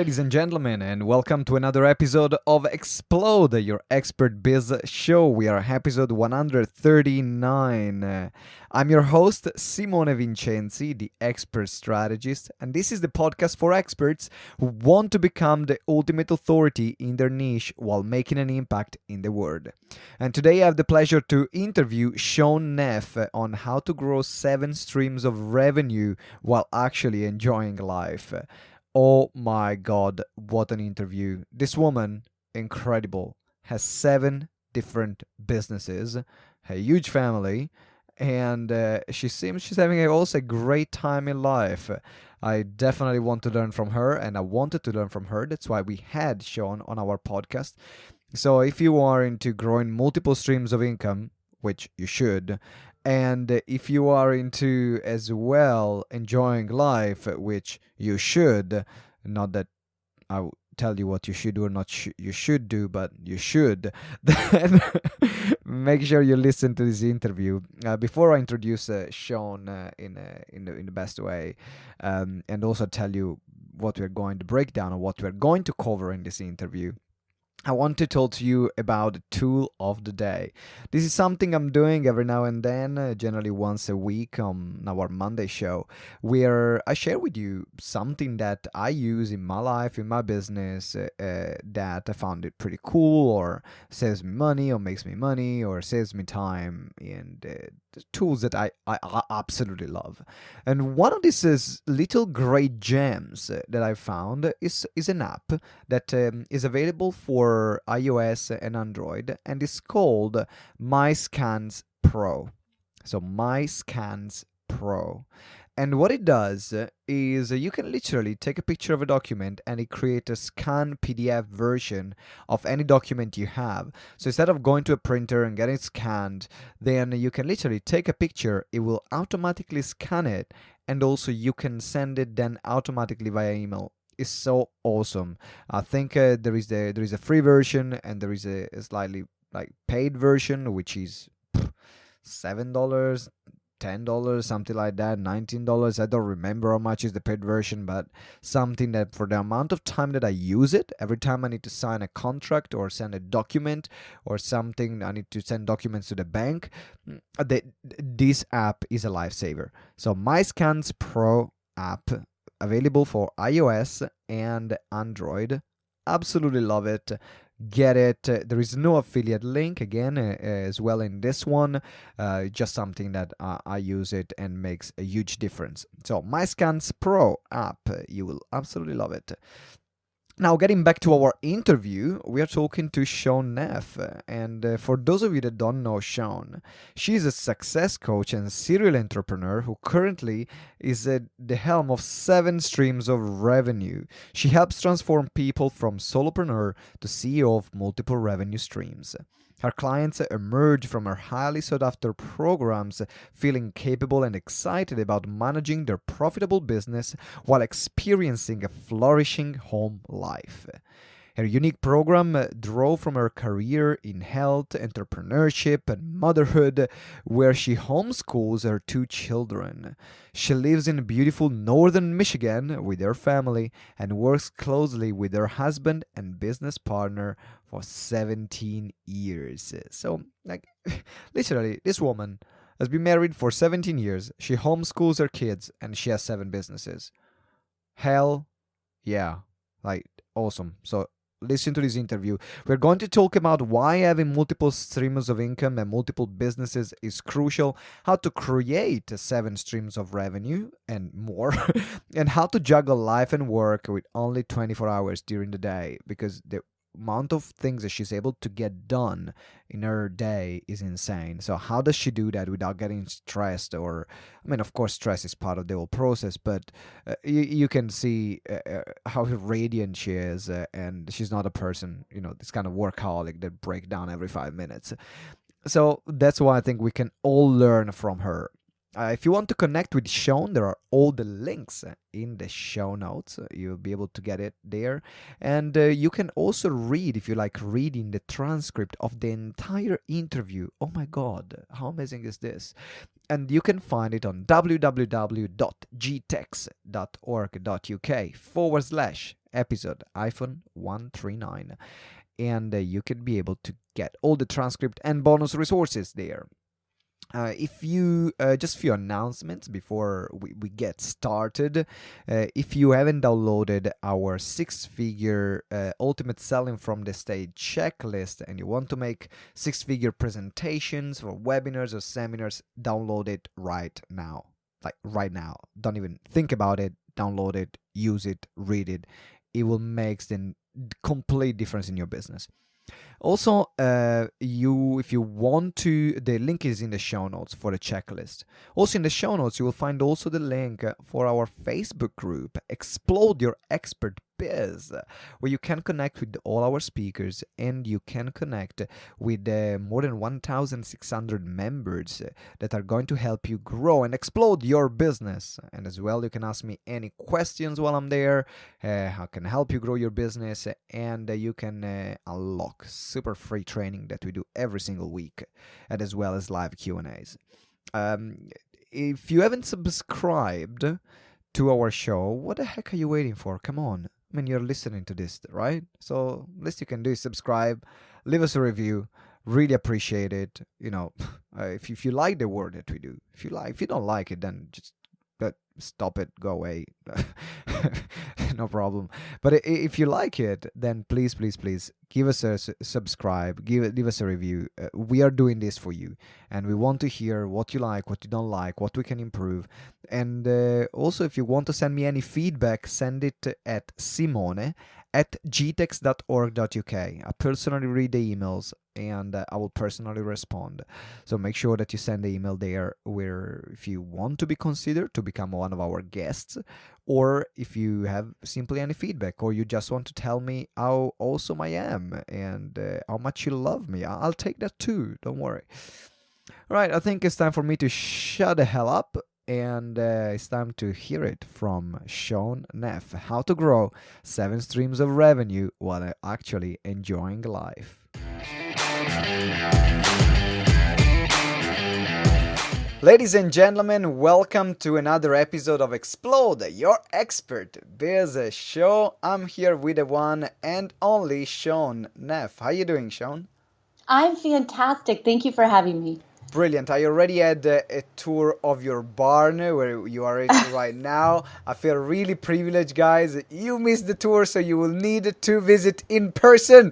ladies and gentlemen, and welcome to another episode of Explode, your expert biz show. We are episode 139. I'm your host, Simone Vincenzi, the Experts Strategist, and this is the podcast for experts who want to become the ultimate authority in their niche while making an impact in the world. And today I have the pleasure to interview Shawn Neff on how to grow 7 streams of revenue while actually enjoying life. Oh my god, what an interview. This woman, incredible, has 7 different businesses, a huge family, and she seems she's having also a great time in life. I definitely want to learn from her, and I wanted to learn from her. That's why we had Shawn on our podcast. So if you are into growing multiple streams of income, which you should, and if you are into as well enjoying life, which you should, not that I will tell you what you should do or not you should do, but you should, then make sure you listen to this interview. Before I introduce Shawn in the best way, and also tell you what we're going to break down or what we're going to cover in this interview, I want to talk to you about the tool of the day. This is something I'm doing every now and then, generally once a week on our Monday show, where I share with you something that I use in my life, in my business, that I found it pretty cool, or saves me money, or makes me money, or saves me time, and the tools that I absolutely love. And one of these little great gems that I found is an app that is available for iOS and Android, and is called MyScans Pro. So MyScans Pro. And what it does is you can literally take a picture of a document and it creates a scan PDF version of any document you have. So instead of going to a printer and getting it scanned, then you can literally take a picture, it will automatically scan it, and also you can send it then automatically via email. Is so awesome. I think there is a free version, and there is a slightly like paid version, which is $7, $10, something like that, $19. I don't remember how much is the paid version, but something that for the amount of time that I use it, every time I need to sign a contract or send a document or something, I need to send documents to the bank, this app is a lifesaver. So MyScans Pro app, available for iOS and Android. Absolutely love it. Get it. There is no affiliate link again as well in this one. Just something that I use it and makes a huge difference. So MyScans Pro app, you will absolutely love it. Now, getting back to our interview, we are talking to Shawn Neff. And for those of you that don't know Shawn, she's a success coach and serial entrepreneur who currently is at the helm of 7 streams of revenue. She helps transform people from solopreneur to CEO of multiple revenue streams. Her clients emerge from her highly sought-after programs feeling capable and excited about managing their profitable business while experiencing a flourishing home life. Her unique program drove from her career in health, entrepreneurship, and motherhood, where she homeschools her 2 children. She lives in beautiful northern Michigan with her family and works closely with her husband and business partner for 17 years. So, literally, this woman has been married for 17 years. She homeschools her kids, and she has 7 businesses. Hell yeah. Awesome. So, listen to this interview. We're going to talk about why having multiple streams of income and multiple businesses is crucial, how to create 7 streams of revenue and more, and how to juggle life and work with only 24 hours during the day, because the amount of things that she's able to get done in her day is insane. So how does she do that without getting stressed? Or, I mean, of course, stress is part of the whole process, but you can see how radiant she is, and she's not a person, this kind of workaholic that break down every 5 minutes. So that's why I think we can all learn from her. If you want to connect with Shawn, there are all the links in the show notes. You'll be able to get it there. And you can also read, if you like reading, the transcript of the entire interview. Oh my God, how amazing is this? And you can find it on www.gtex.org.uk episode iPhone 139, and you could be able to get all the transcript and bonus resources there. If you just a few announcements before we get started. If you haven't downloaded our 6-figure ultimate selling from the stage checklist and you want to make 6-figure presentations or webinars or seminars, download it right now. Like right now. Don't even think about it. Download it, use it, read it. It will make the complete difference in your business. Also, if you want to, the link is in the show notes for the checklist. Also in the show notes, you will find also the link for our Facebook group, Explode Your Expert Biz, where you can connect with all our speakers and you can connect with more than 1,600 members that are going to help you grow and explode your business. And as well, you can ask me any questions while I'm there, how can I help you grow your business, and you can unlock super free training that we do every single week, and as well as live Q&As. If you haven't subscribed to our show, what the heck are you waiting for? Come on. I mean, you're listening to this, right? So least you can do is subscribe, leave us a review. Really appreciate it. If you like the work that we do, if you don't like it, then just stop it, go away. No problem. But if you like it, then please give us a subscribe, give us a review. We are doing this for you, and we want to hear what you like, what you don't like, what we can improve. And also, if you want to send me any feedback, send it at simone@gtex.org.uk. I personally read the emails and I will personally respond. So make sure that you send the email there, where if you want to be considered to become one of our guests, or if you have simply any feedback, or you just want to tell me how awesome I am and how much you love me, I'll take that too. Don't worry. All right, I think it's time for me to shut the hell up. And it's time to hear it from Shawn Neff, how to grow 7 streams of revenue while actually enjoying life. Ladies and gentlemen, welcome to another episode of Explode Your Expert Biz Show. I'm here with the one and only Shawn Neff. How you doing, Shawn? I'm fantastic. Thank you for having me. Brilliant. I already had a tour of your barn where you are right now. I feel really privileged, guys. You missed the tour, so you will need to visit in person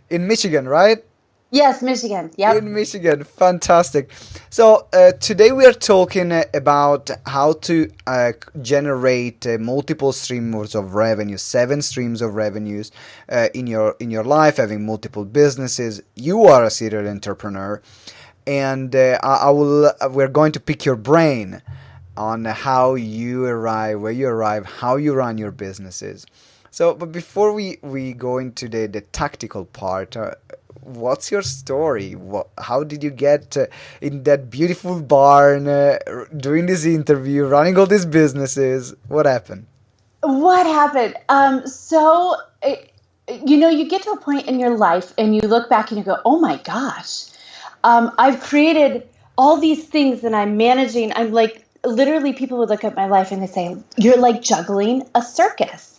in Michigan, right? Yes, Michigan. Yep. In Michigan. Fantastic. So today we are talking about how to generate multiple streams of revenue, 7 streams of revenues in your life, having multiple businesses. You are a serial entrepreneur, and we're going to pick your brain on how you arrive, where you arrive, how you run your businesses. So, but before we go into the tactical part, what's your story? How did you get in that beautiful barn, doing this interview, running all these businesses? What happened? What happened? You get to a point in your life and you look back and you go, oh my gosh, I've created all these things and I'm managing. I'm like, literally people would look at my life and they say, you're like juggling a circus.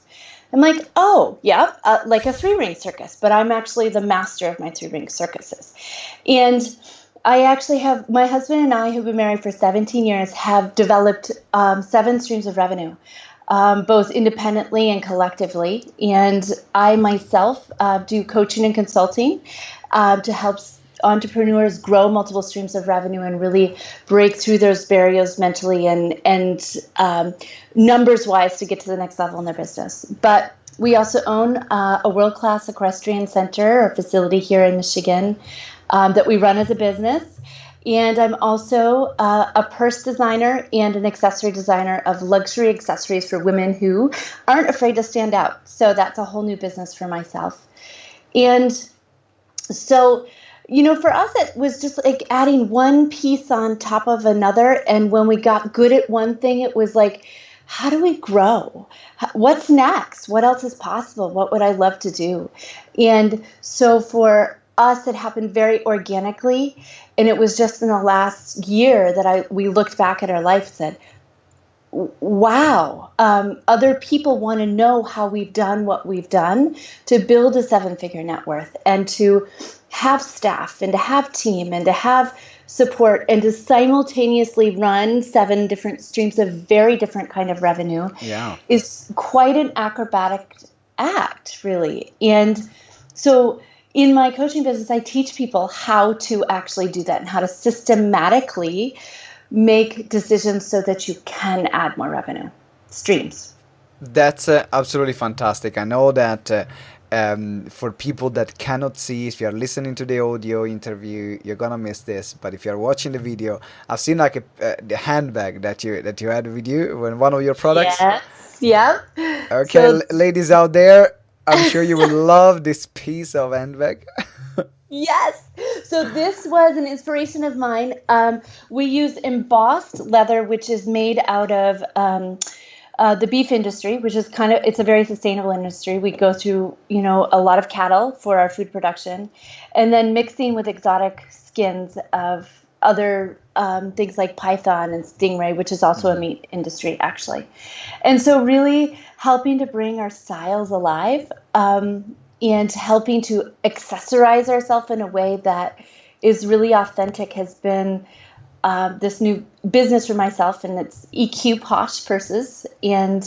I'm like, oh, yeah, like a 3-ring circus, but I'm actually the master of my 3-ring circuses. And I actually have, my husband and I, who've been married for 17 years, have developed 7 streams of revenue, both independently and collectively. And I myself do coaching and consulting to help entrepreneurs grow multiple streams of revenue and really break through those barriers mentally and numbers-wise to get to the next level in their business. But we also own a world-class equestrian center or facility here in Michigan that we run as a business. And I'm also a purse designer and an accessory designer of luxury accessories for women who aren't afraid to stand out. So that's a whole new business for myself. And so, for us, it was just like adding one piece on top of another. And when we got good at one thing, it was like, how do we grow? What's next? What else is possible? What would I love to do? And so for us, it happened very organically. And it was just in the last year that we looked back at our life and said, wow, other people want to know how we've done what we've done to build a 7-figure net worth and to have staff and to have team and to have support and to simultaneously run 7 different streams of very different kind of revenue is quite an acrobatic act, really. And so in my coaching business, I teach people how to actually do that and how to systematically make decisions so that you can add more revenue streams. That's absolutely fantastic. I know that for people that cannot see, if you're listening to the audio interview, you're gonna miss this. But if you're watching the video, I've seen like the handbag that you had with you when one of your products. Yes. Yeah. Okay, so, ladies out there, I'm sure you will love this piece of handbag. Yes. So this was an inspiration of mine. We use embossed leather, which is made out of the beef industry, which is it's a very sustainable industry. We go through, a lot of cattle for our food production, and then mixing with exotic skins of other things like python and stingray, which is also a meat industry, actually. And so really helping to bring our styles alive, and helping to accessorize ourselves in a way that is really authentic has been this new business for myself, and it's EQ Posh Purses, and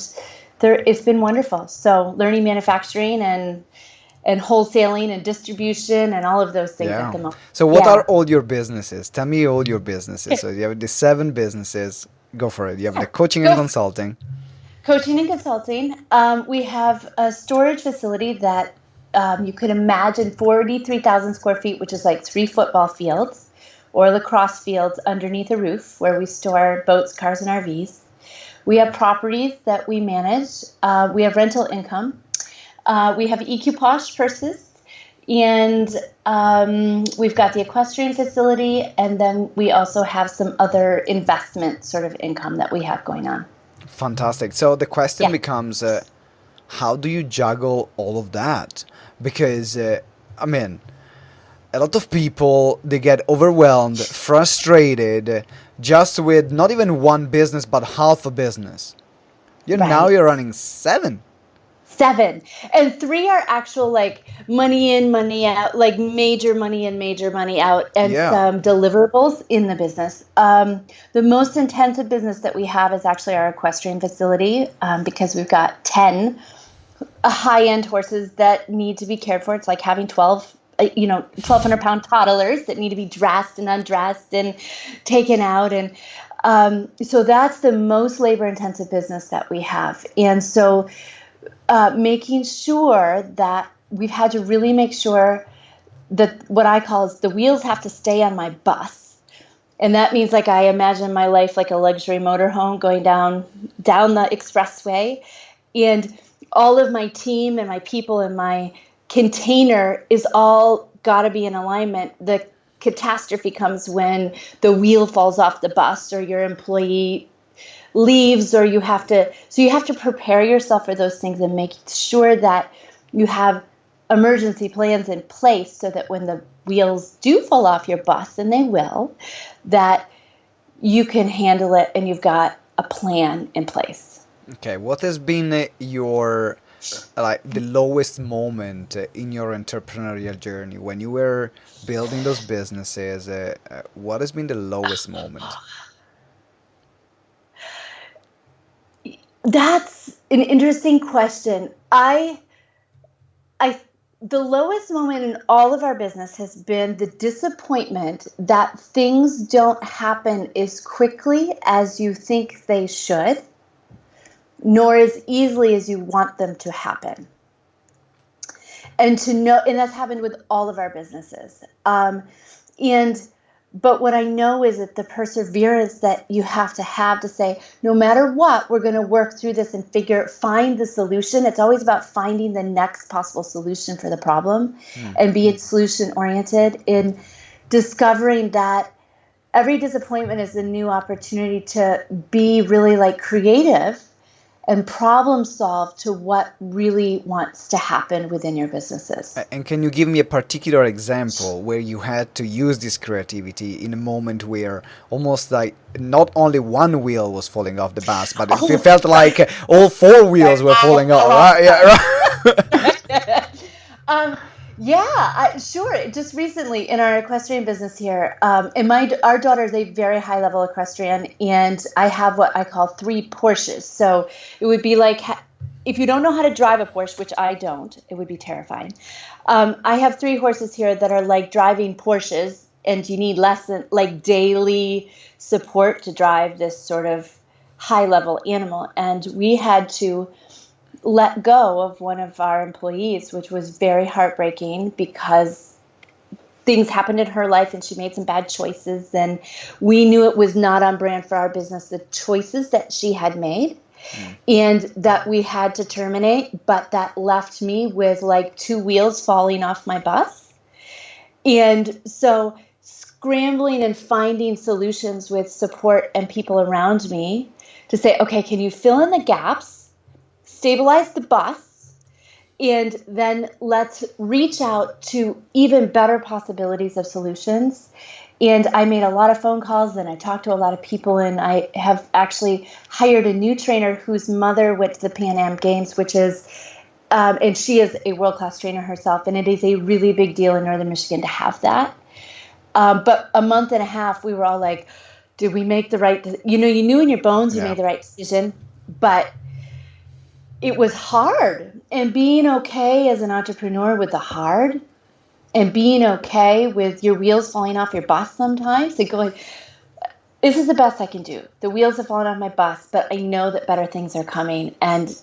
it's been wonderful. So learning manufacturing and wholesaling and distribution and all of those things at the moment. So what are all your businesses? Tell me all your businesses. So you have the 7 businesses. Go for it. You have the coaching and consulting. Coaching and consulting. We have a storage facility that you could imagine 43,000 square feet, which is like 3 football fields or lacrosse fields underneath a roof where we store boats, cars, and RVs. We have properties that we manage. We have rental income. We have EQ Posh Purses, and we've got the equestrian facility, and then we also have some other investment sort of income that we have going on. Fantastic. So the question becomes, how do you juggle all of that? Because, a lot of people, they get overwhelmed, frustrated, just with not even one business, but half a business. Now you're running 7. 7. And 3 are actual like money in, money out, like major money in, major money out, and some deliverables in the business. The most intensive business that we have is actually our equestrian facility, because we've got 10 high-end horses that need to be cared for. It's like having 1,200-pound toddlers that need to be dressed and undressed and taken out. And so that's the most labor-intensive business that we have. And so making sure that we've had to really make sure that what I call is the wheels have to stay on my bus. And that means like I imagine my life like a luxury motorhome going down the expressway, and all of my team and my people and my container is all got to be in alignment. The catastrophe comes when the wheel falls off the bus or your employee leaves, or you have to prepare yourself for those things and make sure that you have emergency plans in place so that when the wheels do fall off your bus, and they will, that you can handle it and you've got a plan in place. Okay, what has been your the lowest moment in your entrepreneurial journey when you were building those businesses? What has been the lowest moment? That's an interesting question. The lowest moment in all of our business has been the disappointment that things don't happen as quickly as you think they should, nor as easily as you want them to happen. And that's happened with all of our businesses. But what I know is that the perseverance that you have to say, no matter what, we're going to work through this and find the solution. It's always about finding the next possible solution for the problem and being solution oriented, in discovering that every disappointment is a new opportunity to be really like creative and problem solve to what really wants to happen within your businesses. And can you give me a particular example where you had to use this creativity in a moment where almost like not only one wheel was falling off the bus, but it felt like all four wheels were falling off, right? Yeah, right. Sure. Just recently in our equestrian business here, and our daughter is a very high level equestrian, and I have what I call 3 Porsches. So it would be like if you don't know how to drive a Porsche, which I don't, it would be terrifying. I have 3 horses here that are like driving Porsches, and you need like daily support to drive this sort of high level animal. And we had to let go of one of our employees, which was very heartbreaking because things happened in her life and she made some bad choices, and we knew it was not on brand for our business, the choices that she had made, and that we had to terminate, but that left me with like 2 wheels falling off my bus. And so scrambling and finding solutions with support and people around me to say, okay, can you fill in the gaps, stabilize the bus, and then let's reach out to even better possibilities of solutions. And I made a lot of phone calls and I talked to a lot of people, and I have actually hired a new trainer whose mother went to the Pan Am Games, which is, and she is a world-class trainer herself, and it is a really big deal in Northern Michigan to have that. But a month and a half, we were all like, did we make the right, you knew in your bones you made the right decision, but it was hard. And being okay as an entrepreneur with the hard, and being okay with your wheels falling off your bus sometimes, and going, this is the best I can do. The wheels have fallen off my bus, but I know that better things are coming. And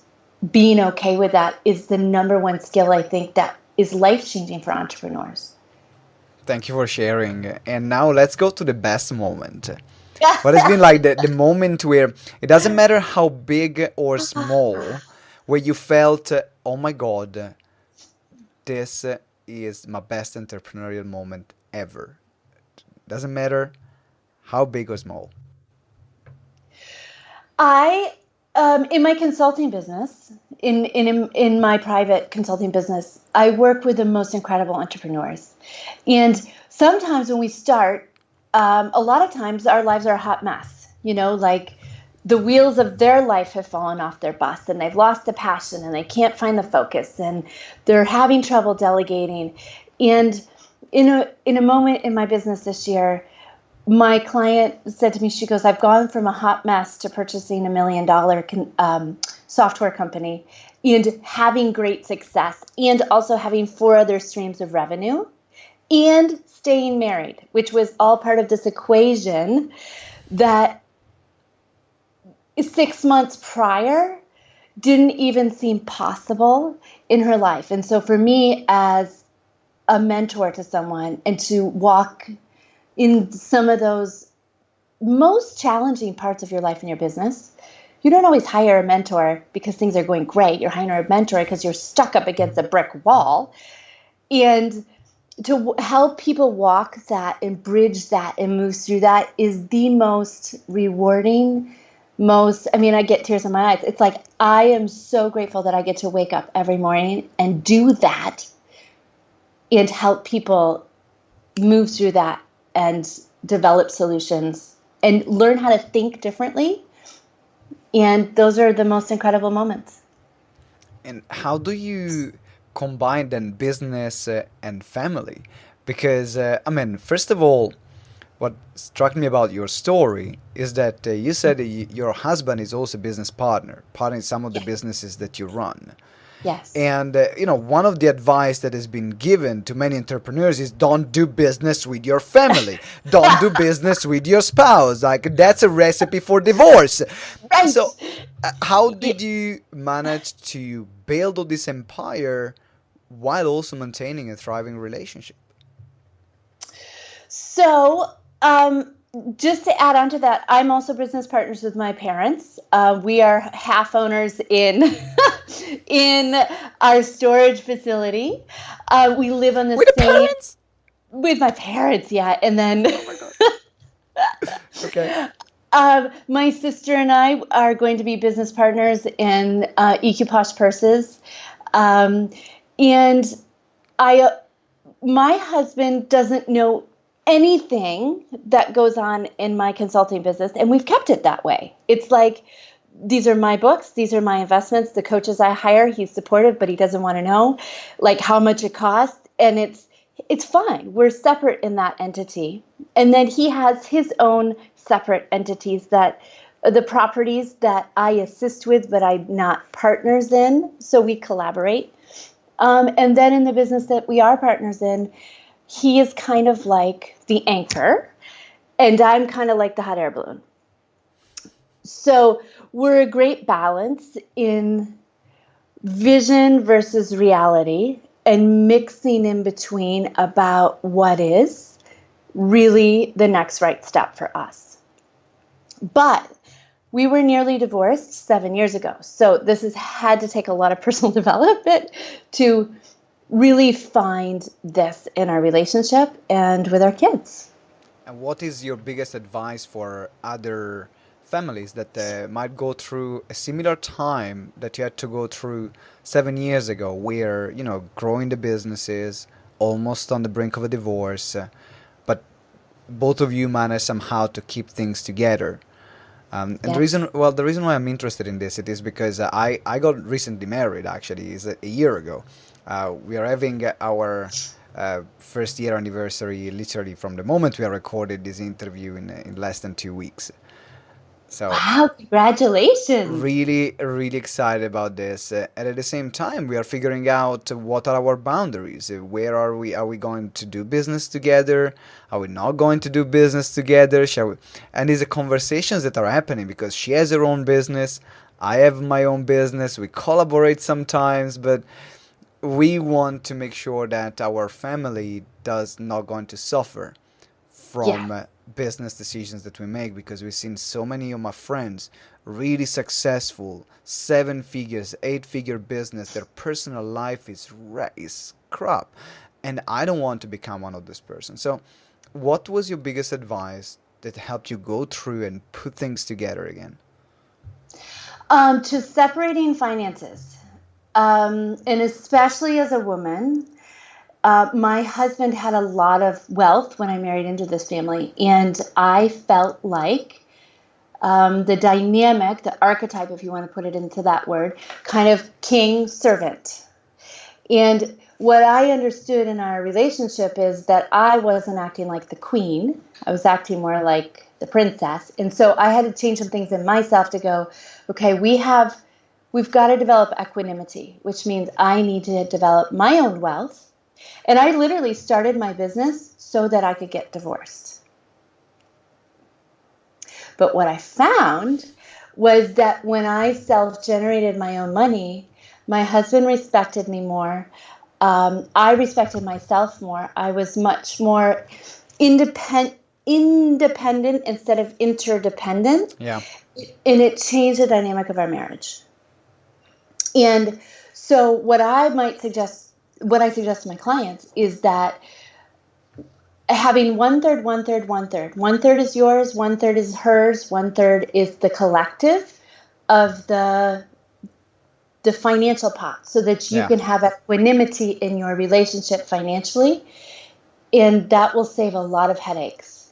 being okay with that is the number one skill, I think, that is life-changing for entrepreneurs. Thank you for sharing. And now let's go to the best moment. What has been like the moment where it doesn't matter how big or small, where you felt, oh my God, this is my best entrepreneurial moment ever. Doesn't matter how big or small. I, in my consulting business, in my private consulting business, I work with the most incredible entrepreneurs. And sometimes when we start, a lot of times our lives are a hot mess, like the wheels of their life have fallen off their bus, and they've lost the passion, and they can't find the focus, and they're having trouble delegating. And in a moment in my business this year, my client said to me, she goes, I've gone from a hot mess to purchasing $1 million software company and having great success, and also having 4 other streams of revenue, and staying married, which was all part of this equation that 6 months prior didn't even seem possible in her life. And so for me, as a mentor to someone, and to walk in some of those most challenging parts of your life and your business, you don't always hire a mentor because things are going great. You're hiring a mentor because you're stuck up against a brick wall. And to help people walk that and bridge that and move through that is the most rewarding, I get tears in my eyes. It's like, I am so grateful that I get to wake up every morning and do that and help people move through that and develop solutions and learn how to think differently. And those are the most incredible moments. And how do you combine then business and family? Because, first of all, what struck me about your story is that you said your husband is also a business partner in some of the businesses that you run. Yes. And, one of the advice that has been given to many entrepreneurs is don't do business with your family. Don't do business with your spouse. Like, that's a recipe for divorce. Right. So how did you manage to build all this empire while also maintaining a thriving relationship? So, just to add on to that, I'm also business partners with my parents. We are half owners in our storage facility. We live on the With same. the parents? With my parents, yeah. And then. Oh my God. Okay. My sister and I are going to be business partners in EQ Purses. And I, my husband doesn't know anything that goes on in my consulting business, and we've kept it that way. It's like, these are my books, these are my investments, the coaches I hire, he's supportive, but he doesn't want to know like how much it costs, and it's fine. We're separate in that entity. And then he has his own separate entities, that the properties that I assist with, but I'm not partners in, so we collaborate. And then in the business that we are partners in, he is kind of like the anchor, and I'm kind of like the hot air balloon. So we're a great balance in vision versus reality, and mixing in between about what is really the next right step for us. But we were nearly divorced 7 years ago. So this has had to take a lot of personal development to really find this in our relationship and with our kids. And what is your biggest advice for other families that might go through a similar time that you had to go through 7 years ago, where, you know, growing the businesses, almost on the brink of a divorce, but both of you managed somehow to keep things together? And Yes. the reason why I'm interested in this, it is because I got recently married, actually, is a year ago. We are having our first year anniversary literally from the moment we are recorded this interview in less than 2 weeks. So Wow, congratulations. really, really excited about this. And at the same time, we are figuring out what are our boundaries. Where are we? Are we going to do business together? Are we not going to do business together? Shall we? And these are conversations that are happening because she has her own business. I have my own business. We collaborate sometimes, but we want to make sure that our family does not going to suffer from business decisions that we make, because we've seen so many of my friends really successful, 7 figures, 8-figure business. Their personal life is crap, and I don't want to become one of those persons. So what was your biggest advice that helped you go through and put things together again? To separating finances, and especially as a woman. My husband had a lot of wealth when I married into this family, and I felt like the dynamic, the archetype, if you want to put it into that word, kind of king servant. And what I understood in our relationship is that I wasn't acting like the queen. I was acting more like the princess. And so I had to change some things in myself to go, okay, we've got to develop equanimity, which means I need to develop my own wealth. And I literally started my business so that I could get divorced. But what I found was that when I self-generated my own money, my husband respected me more. I respected myself more. I was much more independent instead of interdependent. Yeah. And it changed the dynamic of our marriage. And so what I suggest to my clients is that having 1/3, 1/3, 1/3. 1/3 is yours, 1/3 is hers, 1/3 is the collective of the financial pot, so that you can have equanimity in your relationship financially, and that will save a lot of headaches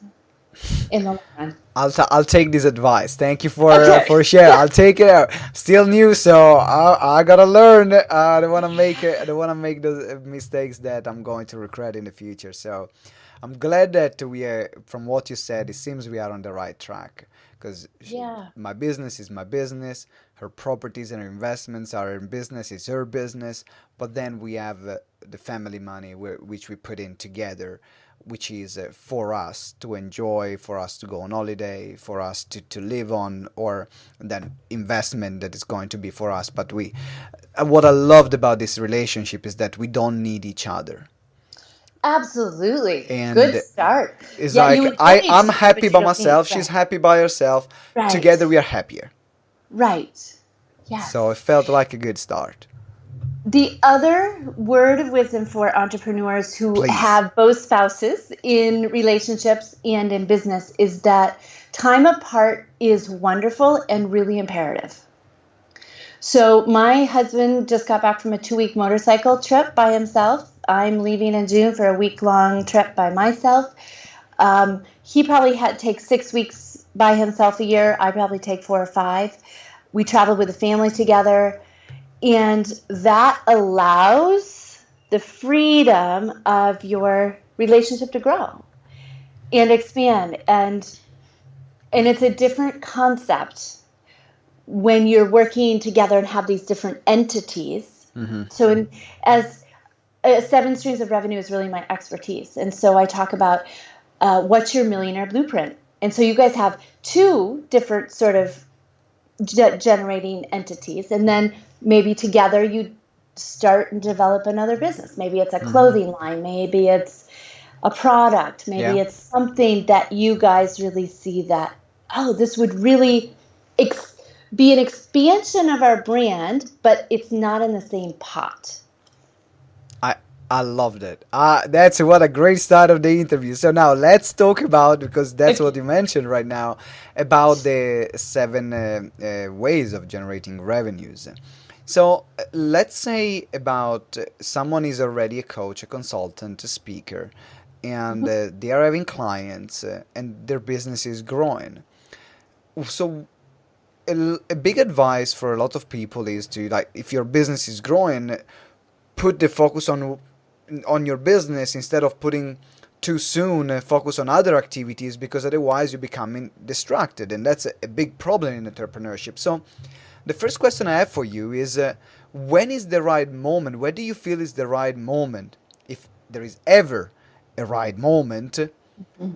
in the long run. I'll take this advice. Thank you for sharing. I'll take it out. Still new, so I gotta learn. I don't wanna make those mistakes that I'm going to regret in the future. So I'm glad that we are. From what you said, it seems we are on the right track. Because my business is my business. Her properties and her investments are her business. Is her business. But then we have the family money which we put in together, which is for us to enjoy, for us to go on holiday, for us to live on, or then investment that is going to be for us. But what I loved about this relationship is that we don't need each other. Absolutely. And good start. It's like I'm happy by myself, she's happy by herself. Right. Together we are happier. Right. Yeah. So it felt like a good start. The other word of wisdom for entrepreneurs who Please. have both spouses in relationships and in business is that time apart is wonderful and really imperative. So my husband just got back from a 2-week motorcycle trip by himself. I'm leaving in June for a week-long trip by myself. He probably takes 6 weeks by himself a year. I probably take 4 or 5. We travel with the family together. And that allows the freedom of your relationship to grow and expand. And it's a different concept when you're working together and have these different entities. Mm-hmm. So as 7 streams of revenue is really my expertise. And so I talk about what's your millionaire blueprint. And so you guys have 2 different sort of generating entities. And then maybe together you start and develop another business. Maybe it's a clothing line. Maybe it's a product. Maybe it's something that you guys really see that, oh, this would really be an expansion of our brand, but it's not in the same pot. I loved it. That's what a great start of the interview. So now let's talk about, because that's what you mentioned right now, about the 7 ways of generating revenues. So let's say about someone is already a coach, a consultant, a speaker, and they are having clients and their business is growing. So a big advice for a lot of people is to, like, if your business is growing, put the focus on your business instead of putting too soon focus on other activities, because otherwise you become distracted, and that's a big problem in entrepreneurship. So the first question I have for you is, when is the right moment? Where do you feel is the right moment, if there is ever a right moment,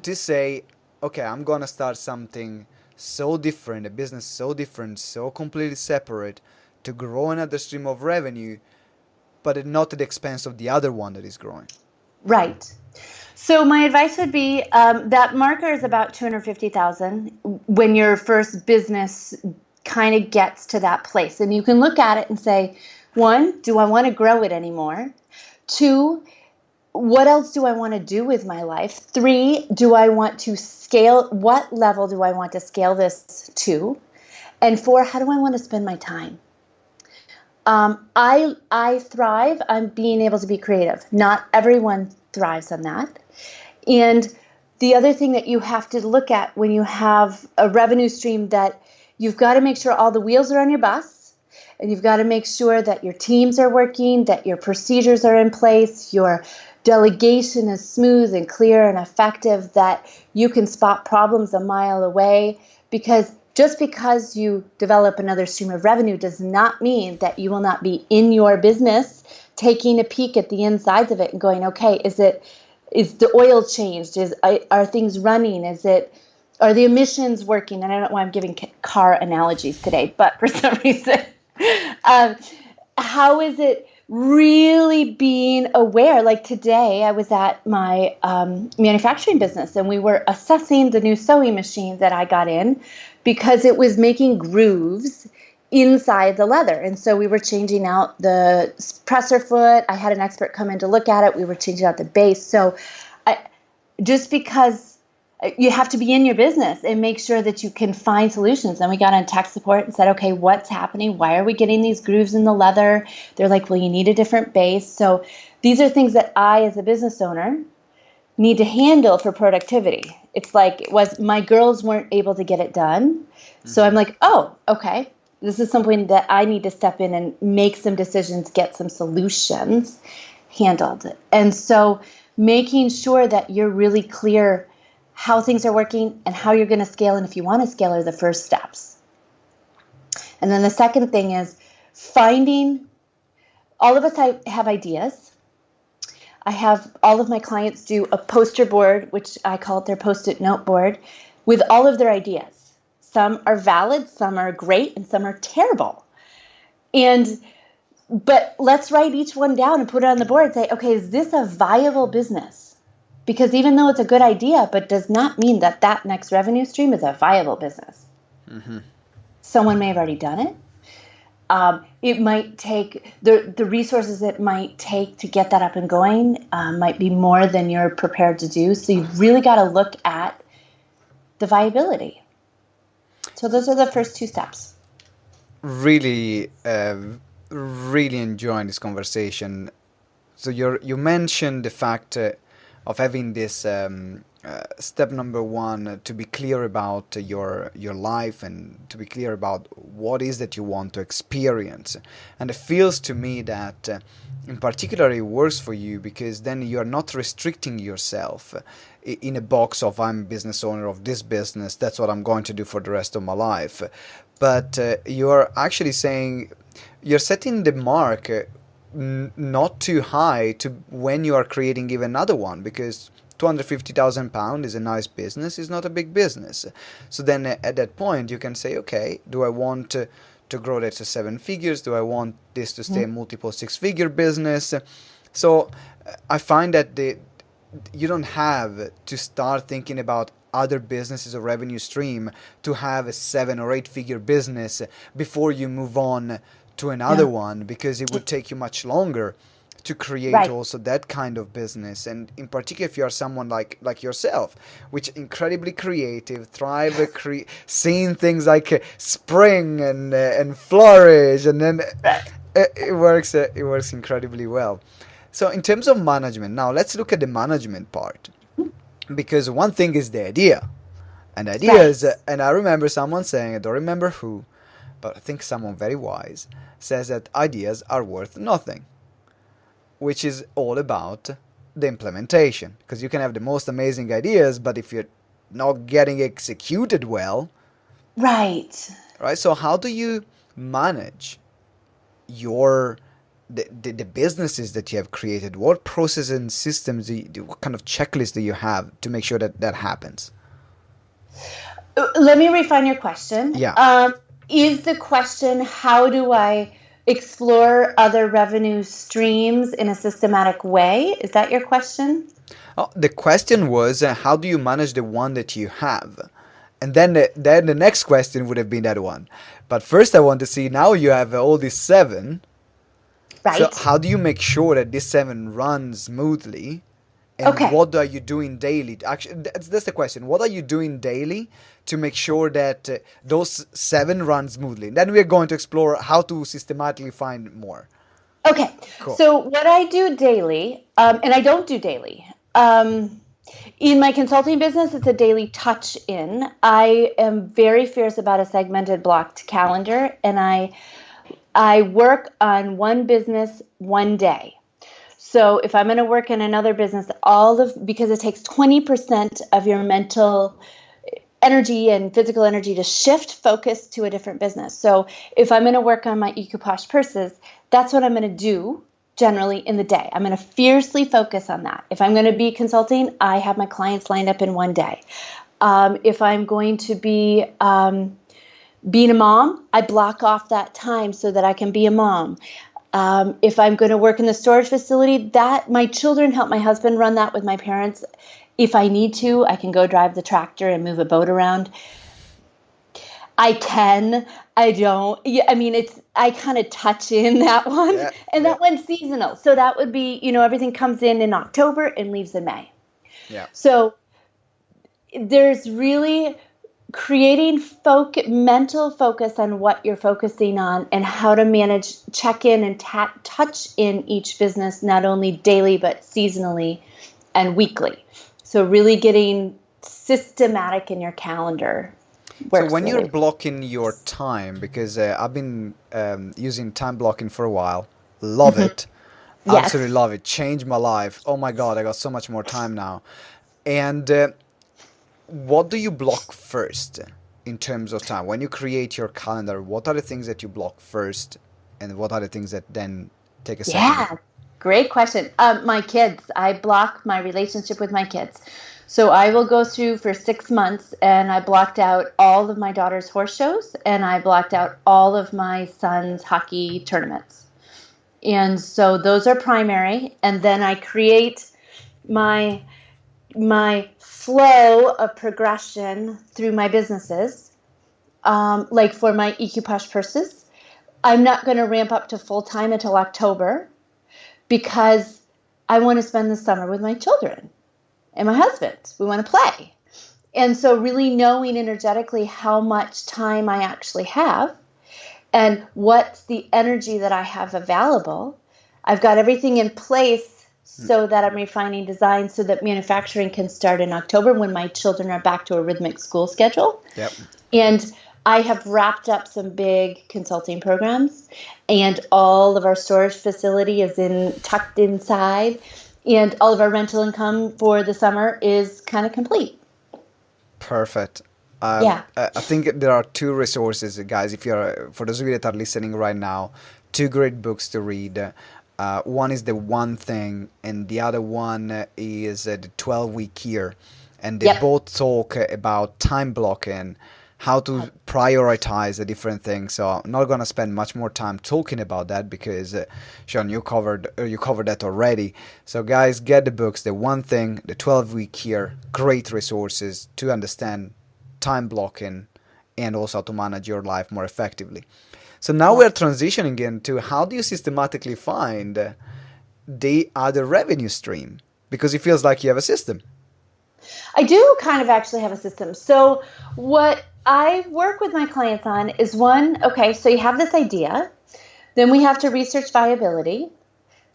to say, okay, I'm gonna start something so different, a business so different, so completely separate, to grow another stream of revenue, but not at the expense of the other one that is growing? Right. So my advice would be that marker is about 250,000 when your first business kind of gets to that place. And you can look at it and say, 1, do I want to grow it anymore? 2, what else do I want to do with my life? 3, do I want to scale? What level do I want to scale this to? And 4, how do I want to spend my time? I thrive on being able to be creative. Not everyone thrives on that. And the other thing that you have to look at when you have a revenue stream, that you've got to make sure all the wheels are on your bus, and you've got to make sure that your teams are working, that your procedures are in place, your delegation is smooth and clear and effective, that you can spot problems a mile away. Because just because you develop another stream of revenue does not mean that you will not be in your business taking a peek at the insides of it and going, okay, is the oil changed? Are things running? Are the emissions working? And I don't know why I'm giving car analogies today, but for some reason, how is it really being aware? Like today, I was at my manufacturing business, and we were assessing the new sewing machine that I got in, because it was making grooves inside the leather. And so we were changing out the presser foot. I had an expert come in to look at it. We were changing out the base. So just because you have to be in your business and make sure that you can find solutions. And we got on tech support and said, okay, what's happening? Why are we getting these grooves in the leather? They're like, well, you need a different base. So these are things that I, as a business owner, need to handle for productivity. It's like my girls weren't able to get it done. So I'm like, oh, okay. This is something that I need to step in and make some decisions, get some solutions handled. And so making sure that you're really clear how things are working and how you're going to scale, and if you want to scale, are the first steps. And then the second thing is finding, all of us have ideas. I have all of my clients do a poster board, which I call it their Post-it note board, with all of their ideas. Some are valid, some are great, and some are terrible. But let's write each one down and put it on the board and say, okay, is this a viable business? Because even though it's a good idea, but does not mean that that next revenue stream is a viable business. Someone may have already done it. It might take the resources it might take to get that up and going might be more than you're prepared to do. So you've really got to look at the viability. So those are the first two steps. Really, really enjoying this conversation. So you mentioned the fact of having this step number one, to be clear about your life and to be clear about what is that you want to experience. And it feels to me that in particular it works for you because then you are not restricting yourself in a box of I'm a business owner of this business, that's what I'm going to do for the rest of my life. But you're actually saying you're setting the mark not too high to when you are creating even another one, because £250,000 is a nice business, is not a big business. So then at that point you can say, okay, do I want to grow that to 7 figures? Do I want this to stay a multiple 6-figure business? So I find that you don't have to start thinking about other businesses or revenue stream to have a 7 or 8-figure business before you move on to another one, because it would take you much longer to create also that kind of business. And in particular, if you are someone like yourself, which incredibly creative, thrive seeing things like spring and flourish, and then it works incredibly well. So in terms of management, now let's look at the management part, because one thing is the idea, and ideas, and I remember someone saying, I don't remember who, but I think someone very wise says that ideas are worth nothing, which is all about the implementation. Because you can have the most amazing ideas, but if you're not getting executed well, right? So how do you manage the businesses that you have created? What processes and systems what kind of checklist do you have to make sure that happens? Let me refine your question. Is the question, how do I explore other revenue streams in a systematic way? Is that your question? Oh, the question was, how do you manage the one that you have? And then the next question would have been that one. But first I want to see, now you have all these 7. Right. So how do you make sure that this 7 runs smoothly? And what are you doing daily? Actually, that's the question. What are you doing daily to make sure that those 7 run smoothly? And then we're going to explore how to systematically find more. Okay. Cool. So what I do daily, and I don't do daily. In my consulting business, it's a daily touch-in. I am very fierce about a segmented blocked calendar, and I work on one business one day. So if I'm going to work in another business, because it takes 20% of your mental energy and physical energy to shift focus to a different business. So if I'm going to work on my EcoPosh purses, that's what I'm going to do generally in the day. I'm going to fiercely focus on that. If I'm going to be consulting, I have my clients lined up in one day. If I'm going to be being a mom, I block off that time so that I can be a mom. If I'm going to work in the storage facility, that my children help my husband run that with my parents. If I need to, I can go drive the tractor and move a boat around. I can. I don't. Yeah, I mean, I kind of touch in that one, that one's seasonal. So that would be, everything comes in October and leaves in May. Yeah. So there's really creating mental focus on what you're focusing on and how to manage, check in and touch in each business, not only daily, but seasonally and weekly. So really getting systematic in your calendar. So when you're blocking your time, because I've been using time blocking for a while, love it, absolutely love it, changed my life. Oh my God, I got so much more time now. And what do you block first in terms of time? When you create your calendar, what are the things that you block first, and what are the things that then take a second? Yeah, great question. My kids, I block my relationship with my kids. So I will go through for 6 months, and I blocked out all of my daughter's horse shows, and I blocked out all of my son's hockey tournaments. And so those are primary. And then I create my flow of progression through my businesses. Like for my EcoPosh purses, I'm not going to ramp up to full time until October because I want to spend the summer with my children and my husband. We want to play. And so really knowing energetically how much time I actually have and what's the energy that I have available. I've got everything in place so that I'm refining design so that manufacturing can start in October when my children are back to a rhythmic school schedule. Yep. And I have wrapped up some big consulting programs, and all of our storage facility is tucked inside, and all of our rental income for the summer is kind of complete. Perfect. Yeah. I think there are two resources, guys, for those of you that are listening right now, two great books to read. One is The One Thing, and the other one is The 12-Week Year. And they both talk about time blocking, how to prioritize the different things. So I'm not going to spend much more time talking about that because, Shawn, you covered that already. So guys, get the books, The One Thing, The 12-Week Year, great resources to understand time blocking and also to manage your life more effectively. So now we're transitioning into how do you systematically find the other revenue stream? Because it feels like you have a system. I do kind of actually have a system. So what I work with my clients on is so you have this idea, then we have to research viability.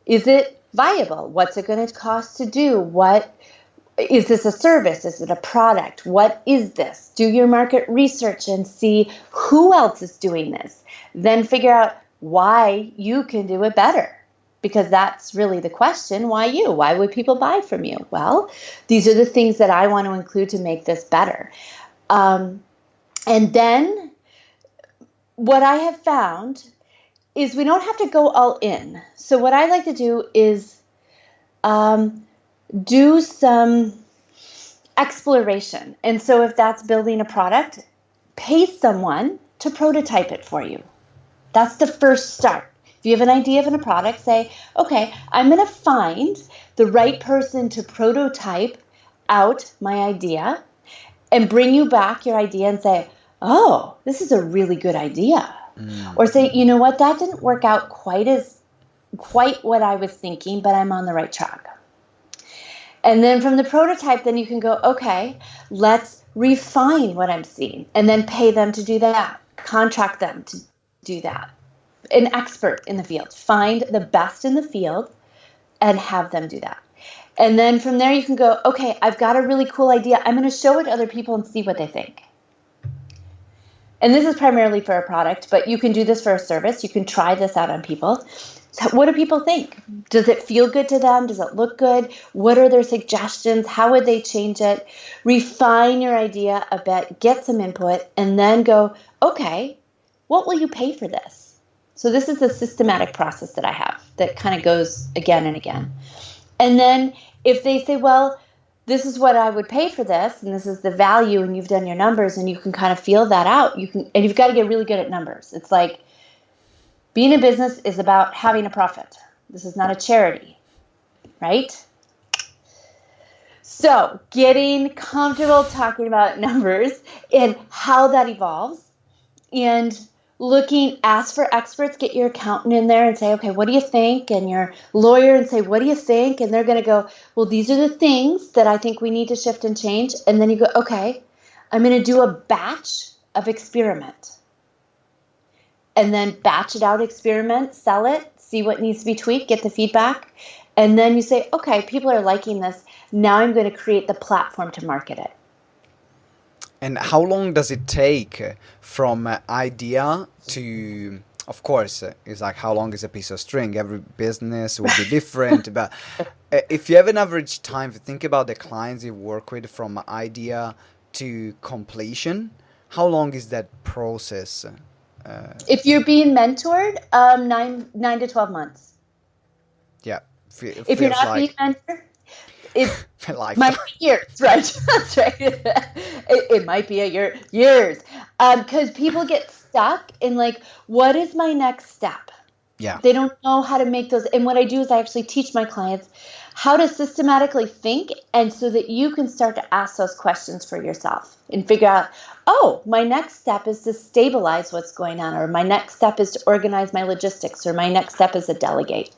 Is it viable? What's it going to cost to do? Is this a service? Is it a product? What is this? Do your market research and see who else is doing this. Then figure out why you can do it better. Because that's really the question. Why you? Why would people buy from you? Well, these are the things that I want to include to make this better. And then what I have found is we don't have to go all in. So what I like to do is do some exploration. And so if that's building a product, pay someone to prototype it for you. That's the first start. If you have an idea of a product, say, okay, I'm going to find the right person to prototype out my idea and bring you back your idea and say, oh, this is a really good idea. Or say, you know what, that didn't work out quite what I was thinking, but I'm on the right track. And then from the prototype, then you can go, okay, let's refine what I'm seeing and then pay them to do that, contract them to do that. An expert in the field. Find the best in the field and have them do that. And then from there you can go, okay, I've got a really cool idea. I'm going to show it to other people and see what they think. And this is primarily for a product, but you can do this for a service. You can try this out on people. So what do people think? Does it feel good to them? Does it look good? What are their suggestions? How would they change it? Refine your idea a bit, get some input, and then go, okay, what will you pay for this? So this is a systematic process that I have that kind of goes again and again. And then if they say, well, this is what I would pay for this, and this is the value, and you've done your numbers, and you can kind of feel that out. And you've got to get really good at numbers. It's like being in business is about having a profit. This is not a charity, right? So getting comfortable talking about numbers and how that evolves, and ask for experts, get your accountant in there and say, okay, what do you think? And your lawyer and say, what do you think? And they're going to go, well, these are the things that I think we need to shift and change. And then you go, okay, I'm going to do a batch of experiment. And then batch it out, experiment, sell it, see what needs to be tweaked, get the feedback. And then you say, okay, people are liking this. Now I'm going to create the platform to market it. And how long does it take from idea to, of course, it's like how long is a piece of string? Every business will be different. But if you have an average time, think about the clients you work with from idea to completion, how long is that process? If you're being mentored, 9 to 12 months. Yeah. If you're not being mentored, it might be years, right? That's right. It might be years. Because people get stuck in like, what is my next step? Yeah. They don't know how to make those. And what I do is I actually teach my clients how to systematically think, and so that you can start to ask those questions for yourself and figure out, oh, my next step is to stabilize what's going on, or my next step is to organize my logistics, or my next step is to delegate.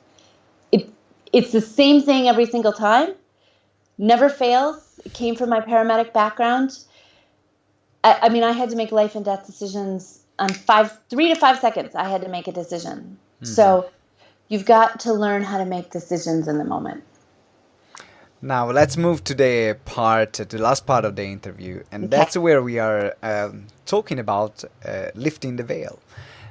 It's the same thing every single time. Never fails. It came from my paramedic background. I mean, I had to make life and death decisions on 3 to 5 seconds. I had to make a decision. So you've got to learn how to make decisions in the moment. Now let's move to the last part of the interview, and that's where we are talking about lifting the veil.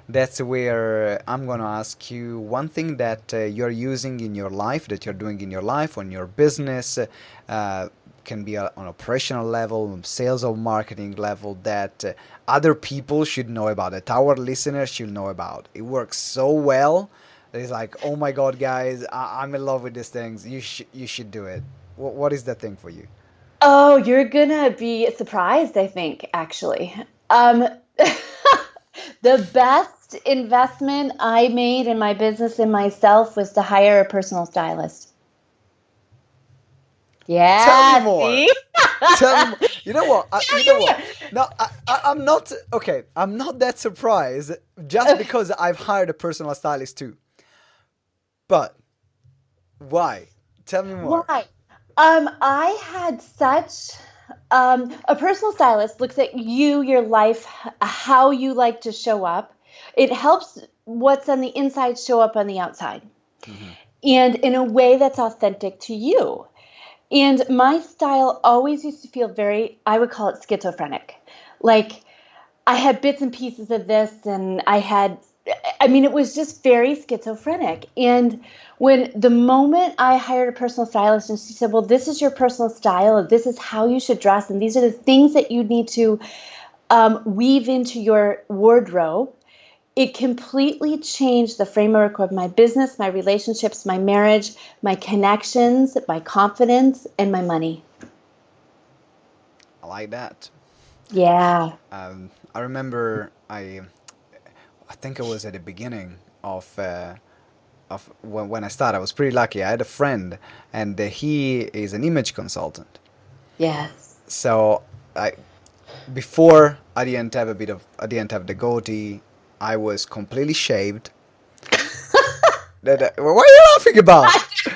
That's where I'm going to ask you one thing that you're using in your life, that you're doing in your life, on your business, can be on operational level, sales or marketing level, that other people should know about, that our listeners should know about. It works so well. It's like, oh my God, guys, I'm in love with these things. You should do it. What is that thing for you? Oh, you're going to be surprised, I think, actually. The best investment I made in my business and myself was to hire a personal stylist. Yeah. Tell me more. See? Tell me more. You know what? No, I'm not. Okay, I'm not that surprised just because I've hired a personal stylist too. But why? Tell me more. Why? I had such a personal stylist looks at you, your life, how you like to show up. It helps what's on the inside show up on the outside, and in a way that's authentic to you. And my style always used to feel very, I would call it schizophrenic. Like I had bits and pieces of this, and it was just very schizophrenic. And when the moment I hired a personal stylist and she said, well, this is your personal style, and this is how you should dress, and these are the things that you need to weave into your wardrobe, it completely changed the framework of my business, my relationships, my marriage, my connections, my confidence, and my money. I like that. Yeah. I remember I think it was at the beginning of when I started. I was pretty lucky. I had a friend, and he is an image consultant. Yes. So before I didn't have the goatee. I was completely shaved. What are you laughing about?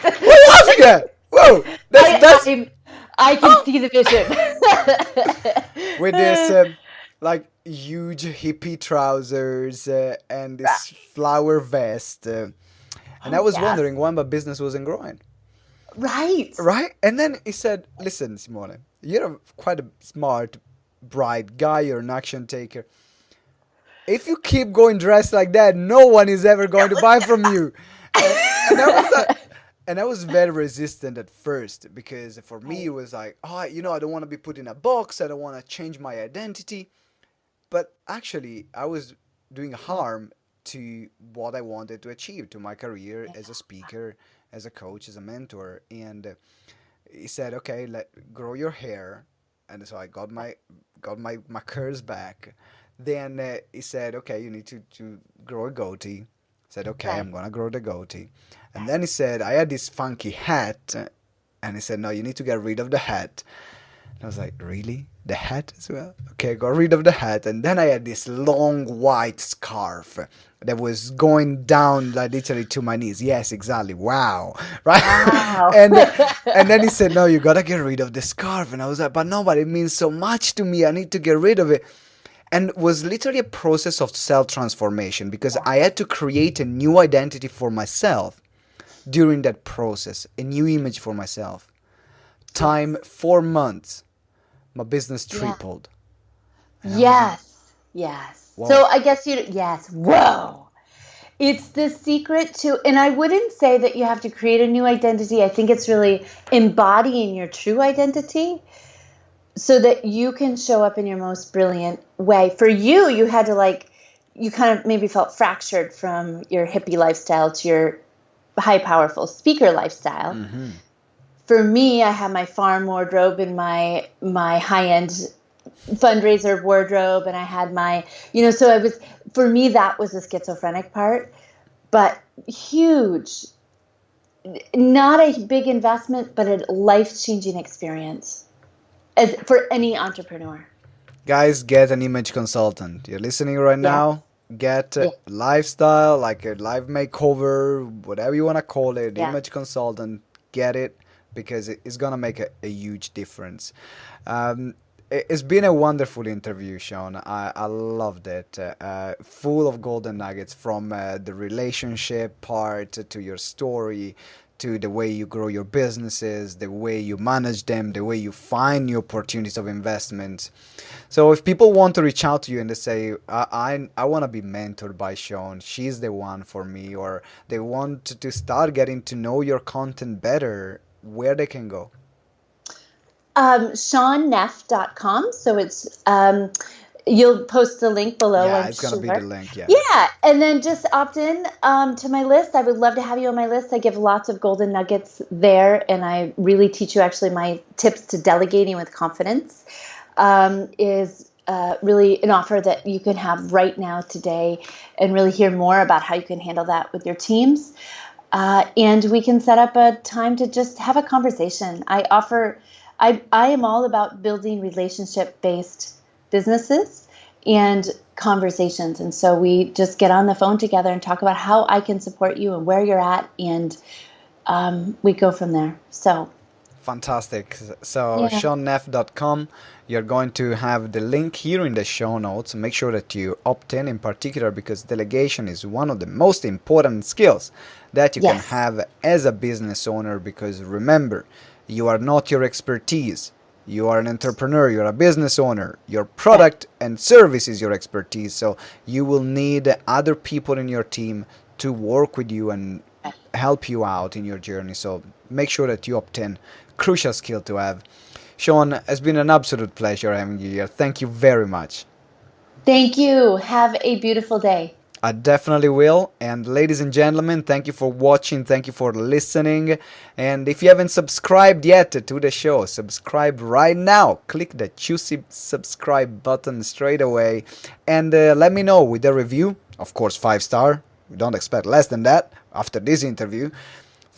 What are you laughing at? Whoa! I can see the vision. With this like huge hippie trousers and this flower vest. And I was wondering why my business wasn't growing. Right. And then he said, listen, Simone, you're quite a smart, bright guy. You're an action taker. If you keep going dressed like that, no one is ever going to buy from you. And I was very resistant at first, because for me it was like, I don't want to be put in a box. I don't want to change my identity. But actually, I was doing harm to what I wanted to achieve, to my career as a speaker, as a coach, as a mentor. And he said, okay, grow your hair. And so I got my curls back. Then he said, okay, you need to grow a goatee. I said, okay, I'm going to grow the goatee. And then he said, I had this funky hat. And he said, no, you need to get rid of the hat. And I was like, really? The hat as well? Okay, got rid of the hat. And then I had this long white scarf that was going down like literally to my knees. Yes, exactly. Wow. Right? Wow. and then he said, no, you got to get rid of the scarf. And I was like, but no, it means so much to me. I need to get rid of it. And it was literally a process of self-transformation, because I had to create a new identity for myself during that process, a new image for myself. Time 4 months, my business tripled. Yes. Whoa. So I guess yes. Whoa. It's the secret to, and I wouldn't say that you have to create a new identity. I think it's really embodying your true identity, so that you can show up in your most brilliant way. For you, you had to you kind of maybe felt fractured from your hippie lifestyle to your high, powerful speaker lifestyle. Mm-hmm. For me, I had my farm wardrobe and my high-end fundraiser wardrobe, and I had my, so for me, that was the schizophrenic part. But huge, not a big investment, but a life-changing experience for any entrepreneur. Guys, get an image consultant. You're listening right Yeah. now. Get Yeah. lifestyle, like a life makeover, whatever you want to call it, Yeah. image consultant. Get it because it's gonna make a huge difference. It's been a wonderful interview, Shawn. I loved it. Full of golden nuggets from the relationship part to your story to the way you grow your businesses, the way you manage them, the way you find new opportunities of investment. So if people want to reach out to you and they say, I want to be mentored by Shawn, she's the one for me, or they want to start getting to know your content better, where they can go? ShawnNeff.com. So it's, you'll post the link below, Yeah, I'm it's gonna sure. be the link. Yeah. Yeah, and then just opt in to my list. I would love to have you on my list. I give lots of golden nuggets there, and I really teach you actually my tips to delegating with confidence. Is really an offer that you can have right now today, and really hear more about how you can handle that with your teams. And we can set up a time to just have a conversation. I am all about building relationship-based businesses and conversations. And so we just get on the phone together and talk about how I can support you and where you're at. And we go from there. So Fantastic. So yeah. ShawnNeff.com, you're going to have the link here in the show notes. Make sure that you opt in particular because delegation is one of the most important skills that you can Yes. have as a business owner, because remember, you are not your expertise. You are an entrepreneur, you're a business owner. Your product and service is your expertise. So you will need other people in your team to work with you and help you out in your journey. So make sure that you opt in. Crucial skill to have. Shawn, it's been an absolute pleasure having you here. Thank you very much. Thank you. Have a beautiful day. I definitely will. And ladies and gentlemen, thank you for watching. Thank you for listening. And if you haven't subscribed yet to the show, subscribe right now. Click the juicy subscribe button straight away. And let me know with a review. Of course, 5-star. We don't expect less than that after this interview.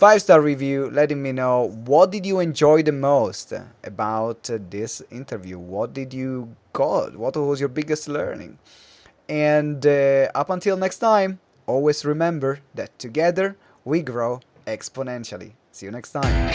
5-star review letting me know what did you enjoy the most about this interview. What did you got? What was your biggest learning? And up until next time, always remember that together we grow exponentially. See you next time.